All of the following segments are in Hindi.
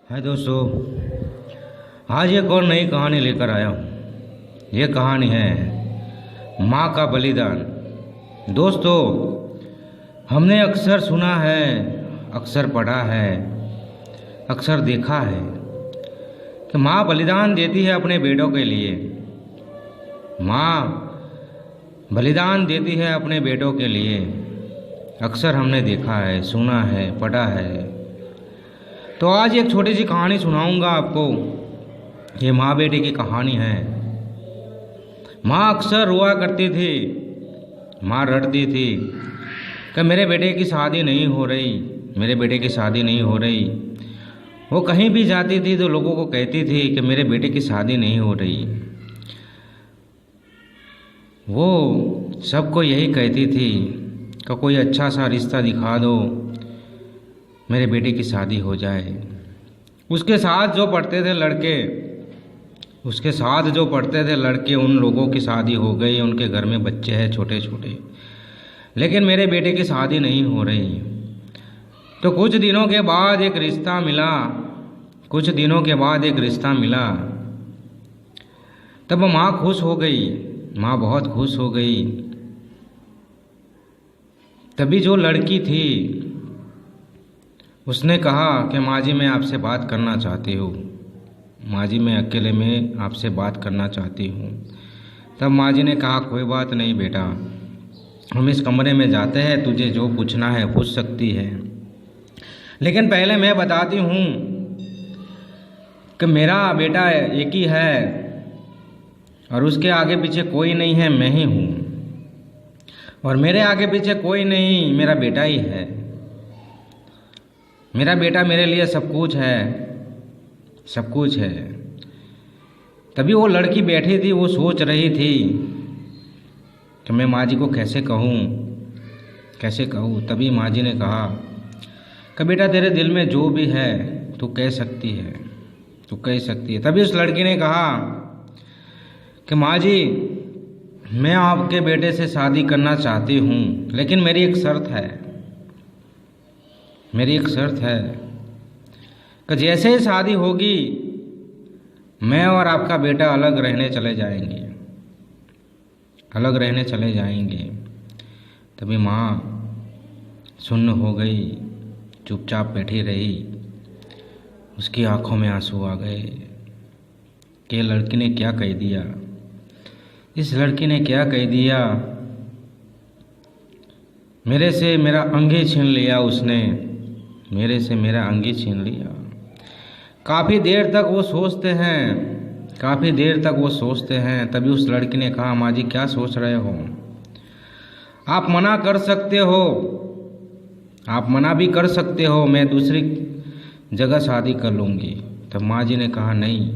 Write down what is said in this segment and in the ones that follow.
हाय दोस्तों, आज एक और नई कहानी लेकर आया हूँ। ये कहानी है माँ का बलिदान। दोस्तों, हमने अक्सर सुना है, अक्सर पढ़ा है, अक्सर देखा है कि माँ बलिदान देती है अपने बेटों के लिए। माँ बलिदान देती है अपने बेटों के लिए। अक्सर हमने देखा है, सुना है, पढ़ा है। तो आज एक छोटी सी कहानी सुनाऊंगा आपको। ये माँ बेटे की कहानी है। माँ अक्सर रोआ करती थी, माँ रटती थी कि मेरे बेटे की शादी नहीं हो रही, मेरे बेटे की शादी नहीं हो रही। वो कहीं भी जाती थी तो लोगों को कहती थी कि मेरे बेटे की शादी नहीं हो रही। वो सबको यही कहती थी कि कोई अच्छा सा रिश्ता दिखा दो, मेरे बेटे की शादी हो जाए। उसके साथ जो पढ़ते थे लड़के, उन लोगों की शादी हो गई, उनके घर में बच्चे हैं छोटे छोटे, लेकिन मेरे बेटे की शादी नहीं हो रही। तो कुछ दिनों के बाद एक रिश्ता मिला। तब माँ खुश हो गई, माँ बहुत खुश हो गई। तभी जो लड़की थी उसने कहा कि माँ जी मैं आपसे बात करना चाहती हूँ, माँ जी मैं अकेले में आपसे बात करना चाहती हूँ। तब माँ जी ने कहा कोई बात नहीं बेटा, हम इस कमरे में जाते हैं, तुझे जो पूछना है पूछ सकती है। लेकिन पहले मैं बताती हूँ कि मेरा बेटा एक ही है और उसके आगे पीछे कोई नहीं है, मैं ही हूँ। और मेरे आगे पीछे कोई नहीं, मेरा बेटा ही है। मेरा बेटा मेरे लिए सब कुछ है, सब कुछ है। तभी वो लड़की बैठी थी, वो सोच रही थी कि मैं माँ जी को कैसे कहूँ। तभी माँ जी ने कहा कि बेटा तेरे दिल में जो भी है तू कह सकती है। तभी उस लड़की ने कहा कि माँ जी मैं आपके बेटे से शादी करना चाहती हूँ, लेकिन मेरी एक शर्त है कि जैसे ही शादी होगी मैं और आपका बेटा अलग रहने चले जाएंगे। तभी माँ सुन्न हो गई, चुपचाप बैठी रही। उसकी आंखों में आंसू आ गए कि लड़की ने क्या कह दिया, इस लड़की ने क्या कह दिया। मेरे से मेरा अंग ही छीन लिया उसने, मेरे से मेरा अंग ही छीन लिया। काफ़ी देर तक वो सोचते हैं। तभी उस लड़की ने कहा माँ जी क्या सोच रहे हो? आप मना भी कर सकते हो, मैं दूसरी जगह शादी कर लूँगी। तब माँ जी ने कहा नहीं,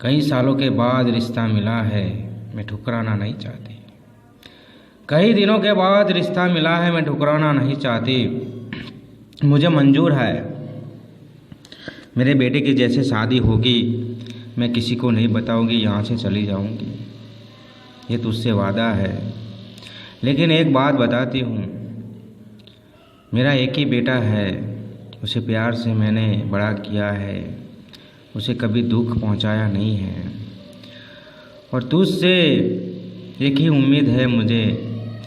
कई सालों के बाद रिश्ता मिला है, मैं ठुकराना नहीं चाहती। कई दिनों के बाद रिश्ता मिला है, मैं ठुकराना नहीं चाहती। मुझे मंजूर है, मेरे बेटे की जैसे शादी होगी मैं किसी को नहीं बताऊंगी, यहाँ से चली जाऊंगी, ये तुझसे वादा है। लेकिन एक बात बताती हूँ, मेरा एक ही बेटा है, उसे प्यार से मैंने बड़ा किया है, उसे कभी दुख पहुँचाया नहीं है। और तुझसे एक ही उम्मीद है मुझे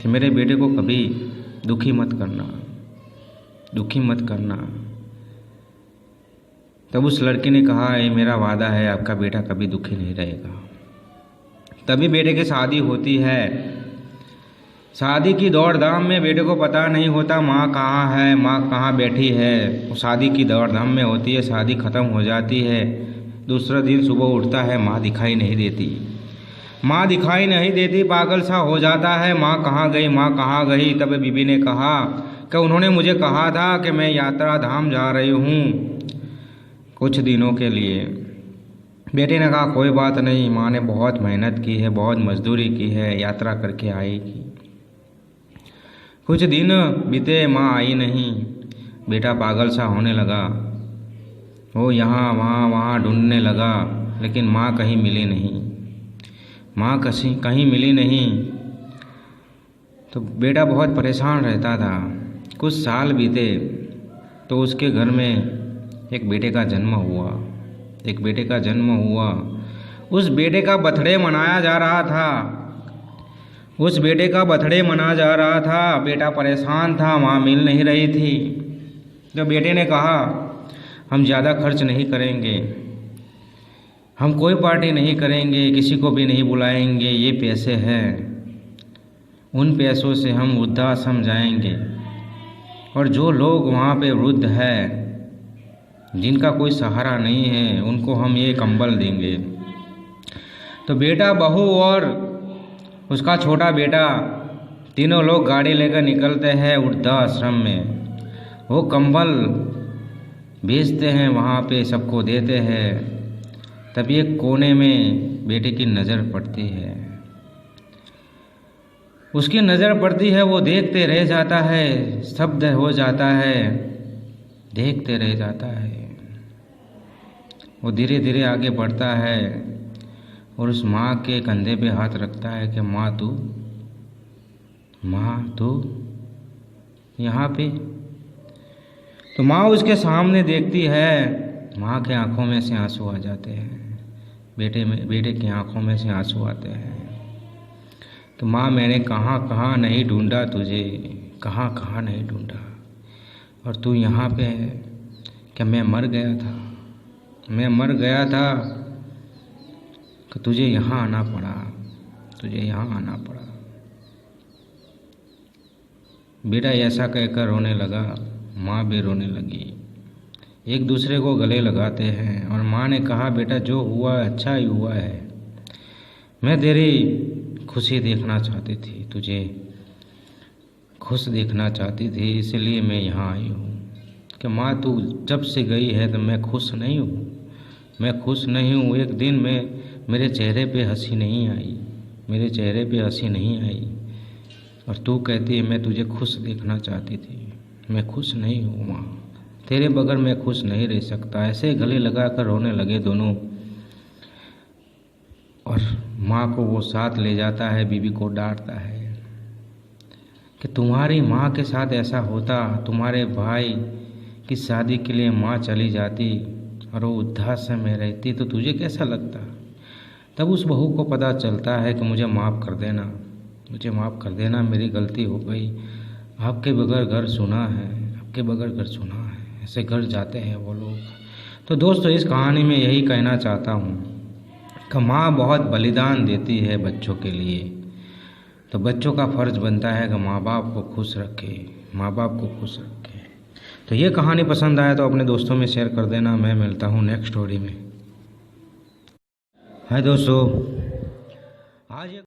कि मेरे बेटे को कभी दुखी मत करना। तब उस लड़की ने कहा ये मेरा वादा है, आपका बेटा कभी दुखी नहीं रहेगा। तभी बेटे की शादी होती है। शादी की दौड़ धाम में बेटे को पता नहीं होता माँ कहाँ है, माँ कहाँ बैठी है। वो शादी की दौड़ धाम में होती है, शादी ख़त्म हो जाती है। दूसरा दिन सुबह उठता है, माँ दिखाई नहीं देती, पागल सा हो जाता है, माँ कहाँ गई। तब बीबी ने कहा कि उन्होंने मुझे कहा था कि मैं यात्रा धाम जा रही हूँ कुछ दिनों के लिए। बेटे ने कहा कोई बात नहीं, माँ ने बहुत मेहनत की है, बहुत मजदूरी की है, यात्रा करके आएगी। कुछ दिन बीते, माँ आई नहीं। बेटा पागल सा होने लगा, वो यहाँ वहाँ ढूंढने लगा, लेकिन माँ कहीं मिली नहीं। तो बेटा बहुत परेशान रहता था। कुछ साल बीते तो उसके घर में एक बेटे का जन्म हुआ, एक बेटे का जन्म हुआ। उस बेटे का बर्थडे मनाया जा रहा था, उस बेटे का बर्थडे मनाया जा रहा था। बेटा परेशान था, माँ मिल नहीं रही थी। तो बेटे ने कहा हम ज़्यादा खर्च नहीं करेंगे, हम कोई पार्टी नहीं करेंगे, किसी को भी नहीं बुलाएंगे। ये पैसे हैं, उन पैसों से हम वृद्धाश्रम जाएंगे और जो लोग वहाँ पे वृद्ध हैं, जिनका कोई सहारा नहीं है, उनको हम ये कंबल देंगे। तो बेटा, बहू और उसका छोटा बेटा तीनों लोग गाड़ी लेकर निकलते हैं वृद्धाश्रम में। वो कंबल बेचते हैं, वहाँ पे सबको देते हैं। तभी एक कोने में बेटे की नज़र पड़ती है, उसकी नज़र पड़ती है। वो देखते रह जाता है, स्तब्ध हो जाता है, देखते रह जाता है। वो धीरे धीरे आगे बढ़ता है और उस माँ के कंधे पे हाथ रखता है कि माँ तू यहाँ पे। तो माँ उसके सामने देखती है, माँ के आंखों में से आंसू आ जाते हैं, बेटे की आंखों में से आंसू आते हैं। तो माँ, मैंने कहाँ कहाँ नहीं ढूंढा तुझे, कहाँ कहाँ नहीं ढूंढा, और तू यहाँ पे है। क्या मैं मर गया था कि तुझे यहाँ आना पड़ा। बेटा ऐसा कहकर रोने लगा, माँ भी रोने लगी। एक दूसरे को गले लगाते हैं और माँ ने कहा, बेटा जो हुआ अच्छा ही हुआ है। मैं तेरी खुशी देखना चाहती थी, तुझे खुश देखना चाहती थी, इसलिए मैं यहाँ आई हूँ। कि माँ तू जब से गई है तो मैं खुश नहीं हूँ। एक दिन मेरे चेहरे पे हंसी नहीं आई, और तू कहती है मैं तुझे खुश देखना चाहती थी। मैं खुश नहीं हूँ माँ, तेरे बगैर मैं खुश नहीं रह सकता। ऐसे गले लगा कर रोने लगे दोनों, और माँ को वो साथ ले जाता है, बीबी को डांटता है कि तुम्हारी माँ के साथ ऐसा होता, तुम्हारे भाई की शादी के लिए माँ चली जाती और वो वृद्धाश्रम में रहती तो तुझे कैसा लगता। तब उस बहू को पता चलता है कि मुझे माफ़ कर देना, मेरी गलती हो गई। आपके बगैर घर सुना है, ऐसे घर जाते हैं वो लोग। तो दोस्तों, इस कहानी में यही कहना चाहता हूँ कि माँ बहुत बलिदान देती है बच्चों के लिए। तो बच्चों का फ़र्ज़ बनता है कि माँ बाप को खुश रखे। तो ये कहानी पसंद आया तो अपने दोस्तों में शेयर कर देना। मैं मिलता हूँ नेक्स्ट स्टोरी में। हाय दोस्तों,